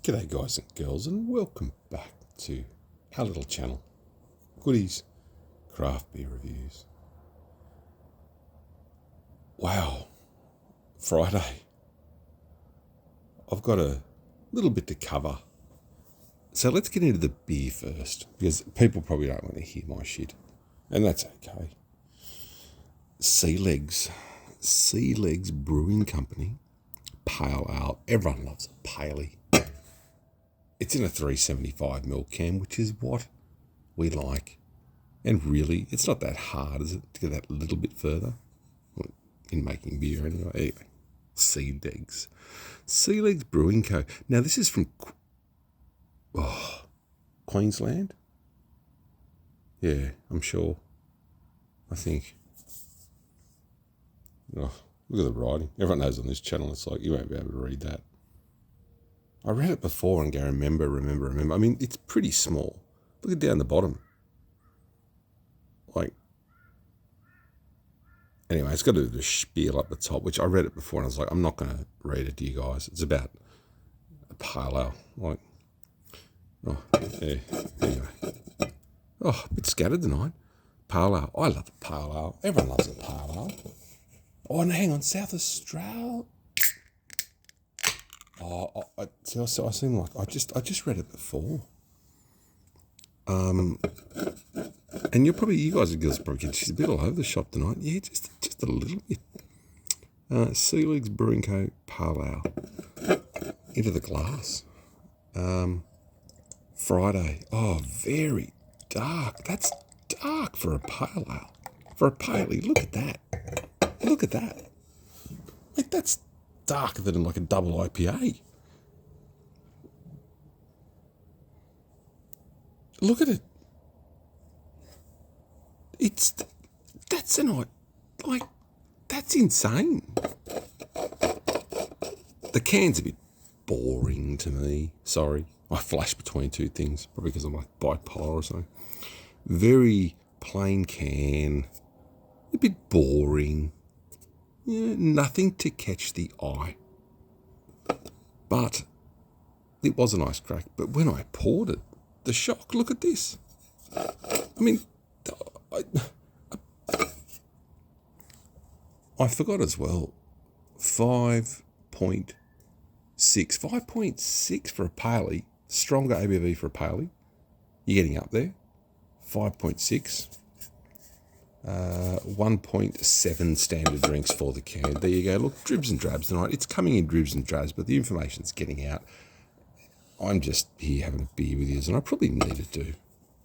G'day guys and girls, and welcome back to our little channel, Goodies Craft Beer Reviews. Wow, Friday. I've got a little bit to cover. So let's get into the beer first, because people probably don't want to hear my shit, and that's okay. Sealegs Brewing Company, Pale Ale. Everyone loves a Pale Ale. It's in a 375ml can, which is what we like. And really, it's not that hard, is it, to get that little bit further? In making beer, anyway. Anyway, Sealegs Brewing Co. Now, this is from Queensland? Yeah, I'm sure. I think. Oh, look at the writing. Everyone knows on this channel, it's like, you won't be able to read that. I read it before and go, remember. I mean, it's pretty small. Look at down the bottom. Like, anyway, it's got the spiel up the top, which I read it before and I was like, I'm not going to read it to you guys. It's about a pale ale. Like, oh, yeah, anyway. Oh, a bit scattered tonight. Pale ale. I love a pale ale. Everyone loves a pale ale. Oh, and hang on, South Australia. Oh, I seem like I just read it before. And you guys and girls probably she's a bit all over the shop tonight. Yeah, just a little bit. Sealegs Brewing Co. Pale Ale. Into the glass. Friday. Oh, very dark. That's dark for a pale ale. For a pale ale. Look at that. Look at that. Like, that's darker than like a double IPA. Look at it. That's insane. The can's a bit boring to me. Sorry. I flash between two things, probably because I'm like bipolar or something. Very plain can. A bit boring. Yeah, nothing to catch the eye. But it was a nice crack. But when I poured it, the shock, look at this. I mean, I forgot as well, 5.6 for a Pale Ale, stronger ABV for a Pale Ale. You're getting up there, 5.6. 1.7 standard drinks for the can. There you go. Look, dribs and drabs tonight. It's coming in dribs and drabs, but the information's getting out. I'm just here having a beer with you, and I probably need to do.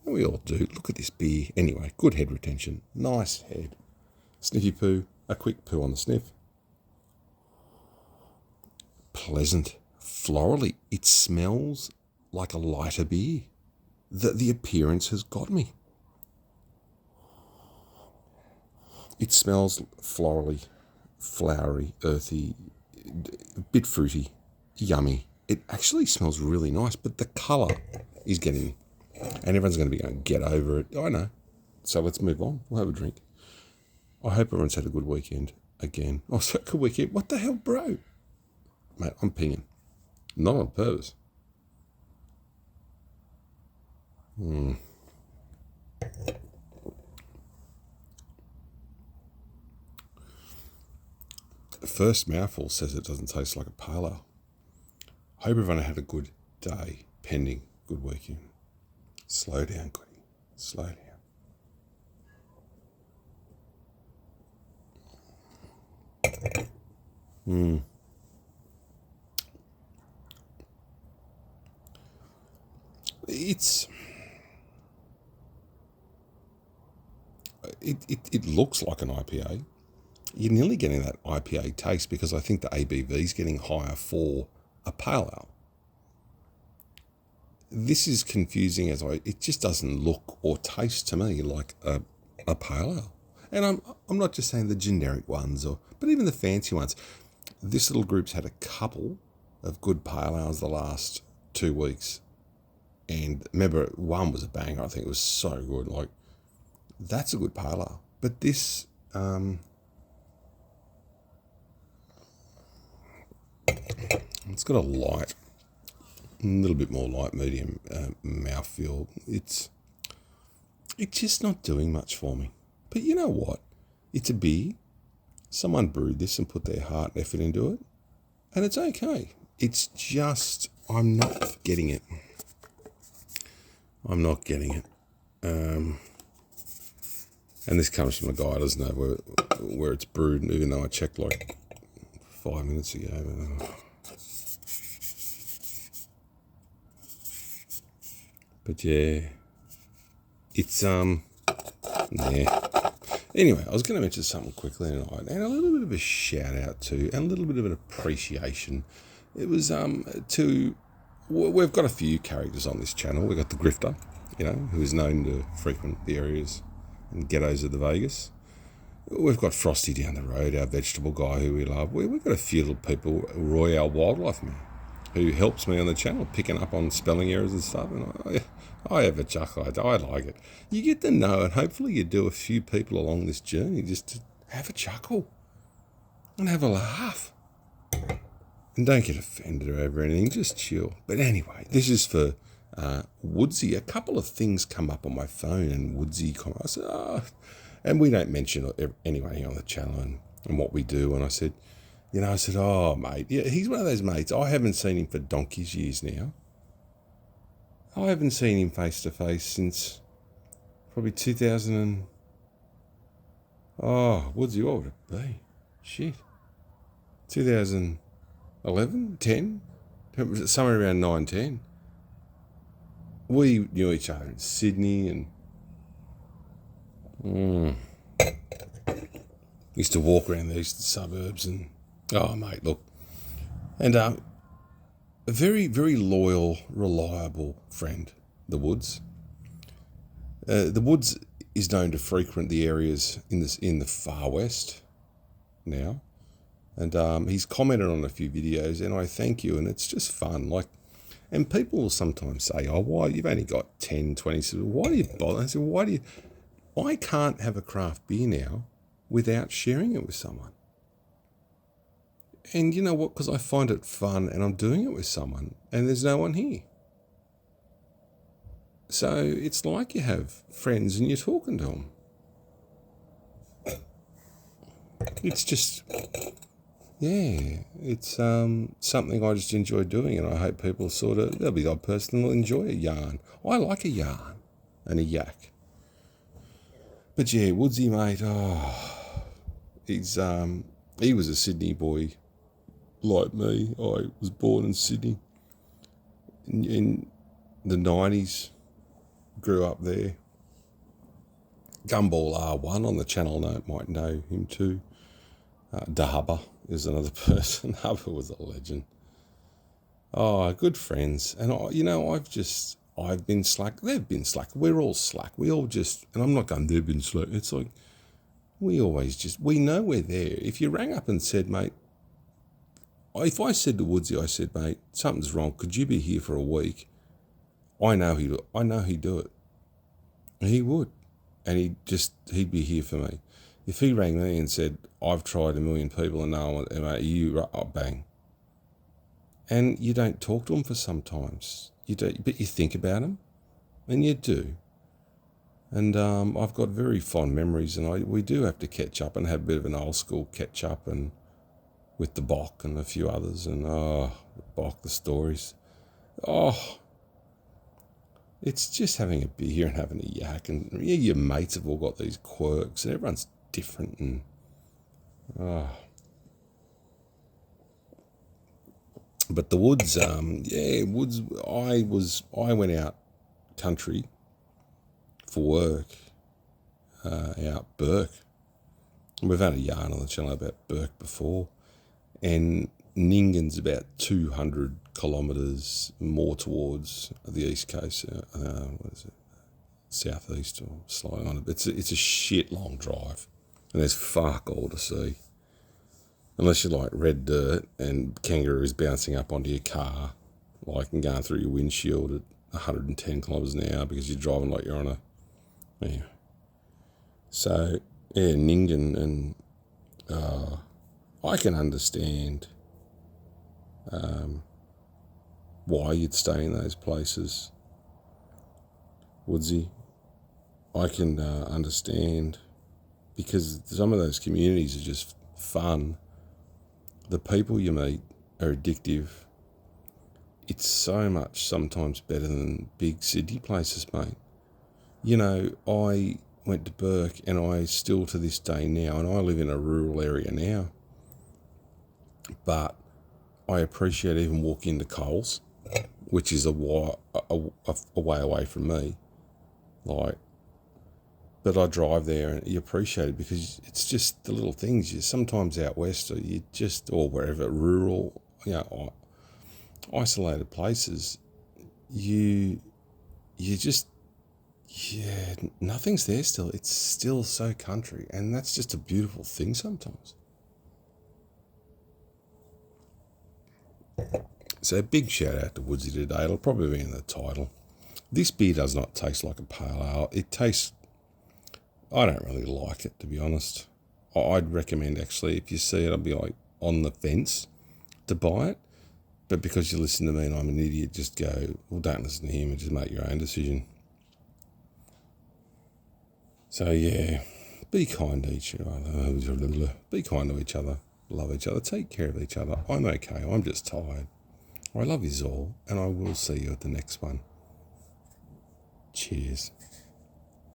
And we all do. Look at this beer. Anyway, good head retention. Nice head. Sniffy poo. A quick poo on the sniff. Pleasant. Florally. It smells like a lighter beer. The appearance has got me. It smells florally, flowery, earthy, a bit fruity, yummy. It actually smells really nice, but the colour is getting me. And everyone's going to be going, get over it. I know. So let's move on. We'll have a drink. I hope everyone's had a good weekend again. Oh, so good weekend. What the hell, bro? Mate, I'm pinging. Not on purpose. The first mouthful says it doesn't taste like a pale ale. Hope everyone had a good day, pending good weekend. Slow down, Goody. Slow down. It looks like an IPA. You're nearly getting that IPA taste because I think the ABV is getting higher for a pale ale. This is confusing it just doesn't look or taste to me like a pale ale. And I'm not just saying the generic ones, but even the fancy ones. This little group's had a couple of good pale ales the last 2 weeks. And remember, one was a banger. I think it was so good. Like, that's a good pale ale. But this, it's got a light a little bit more light medium mouthfeel. It's just not doing much for me. But you know what? It's a beer. Someone brewed this and put their heart and effort into it, and it's okay. It's just, I'm not getting it. I'm not getting it. And this comes from a guy who doesn't know where it's brewed, even though I checked like 5 minutes ago. But yeah, it's, nah. Anyway, I was going to mention something quickly tonight, and a little bit of a shout out to, and a little bit of an appreciation. It was we've got a few characters on this channel. We've got the Grifter, who is known to frequent the areas and ghettos of the Vegas. We've got Frosty down the road, our vegetable guy who we love. We've got a few little people, Roy, our wildlife man, who helps me on the channel, picking up on spelling errors and stuff. And I have a chuckle. I like it. You get to know, and hopefully you do a few people along this journey just to have a chuckle and have a laugh. And don't get offended over anything, just chill. But anyway, this is for Woodsy. A couple of things come up on my phone, and Woodsy, I said, and we don't mention it anyway on the channel and what we do. And I said, oh, mate, yeah, he's one of those mates. I haven't seen him for donkey's years now. I haven't seen him face to face since probably 2000 and... Oh, Woodsy, what would it be? Shit. 2011, 10? Somewhere around 9, 10. We knew each other in Sydney and... used to walk around the eastern suburbs and... Oh, mate, look. And a very, very loyal, reliable friend, the Woods. The Woods is known to frequent the areas in the far west now. And he's commented on a few videos, and I thank you, and it's just fun. And people will sometimes say, oh, why, you've only got 10, 20, so why do you bother? I said, I can't have a craft beer now without sharing it with someone. And you know what? Because I find it fun and I'm doing it with someone and there's no one here. So it's like you have friends and you're talking to them. It's just, yeah, it's something I just enjoy doing, and I hope people there'll be the odd person who'll enjoy a yarn. I like a yarn and a yak. But yeah, Woodsy, mate, he was a Sydney boy like me. I was born in Sydney in the 90s, grew up there. Gumball R1 on the channel might know him too. Dahaba is another person. Hubba was a legend. Oh, good friends. And I've been slack. They've been slack. We're all slack. We all just, and I'm not going, they've been slack. It's like, we know we're there. If you rang up and said, mate, if I said to Woodsy, I said, mate, something's wrong, could you be here for a week? I know he'd do it. He would. And he'd be here for me. If he rang me and said, I've tried a million people and no one, mate, bang. And you don't talk to them for sometimes. You don't, but you think about them, and you do. And I've got very fond memories, and we do have to catch up and have a bit of an old school catch up, and with the Bok and a few others, and the Bok, the stories. It's just having a beer and having a yak, and your mates have all got these quirks, and everyone's different, and But the Woods, Woods. I went out country for work, out Burke. We've had a yarn on the channel about Burke before, and Ningan's about 200 kilometres more towards the east coast. What is it? Southeast or sliding on it. It's a shit long drive, and there's fuck all to see. Unless you like red dirt and kangaroos bouncing up onto your car, and going through your windshield at 110 kilometres an hour because you're driving like you're on a... So, yeah, Ningen, and I can understand why you'd stay in those places, Woodsy. I can understand, because some of those communities are just fun. The people you meet are addictive. It's so much sometimes better than big Sydney places, mate. You know, I went to Burke, and I still to this day now, and I live in a rural area now, but I appreciate even walking into Coles, which is a way away from me. Like, but I drive there, and you appreciate it because it's just the little things. You sometimes out west, or wherever, rural, isolated places, you just, nothing's there still. It's still so country, and that's just a beautiful thing sometimes. So a big shout out to Woodsy today. It'll probably be in the title. This beer does not taste like a pale ale. It tastes, I don't really like it, to be honest. I'd recommend, actually, if you see it, I'd be like on the fence to buy it. But because you listen to me and I'm an idiot, just go, well, don't listen to him and just make your own decision. So, yeah, be kind to each other. Be kind to each other. Love each other. Take care of each other. I'm okay. I'm just tired. I love you all, and I will see you at the next one. Cheers.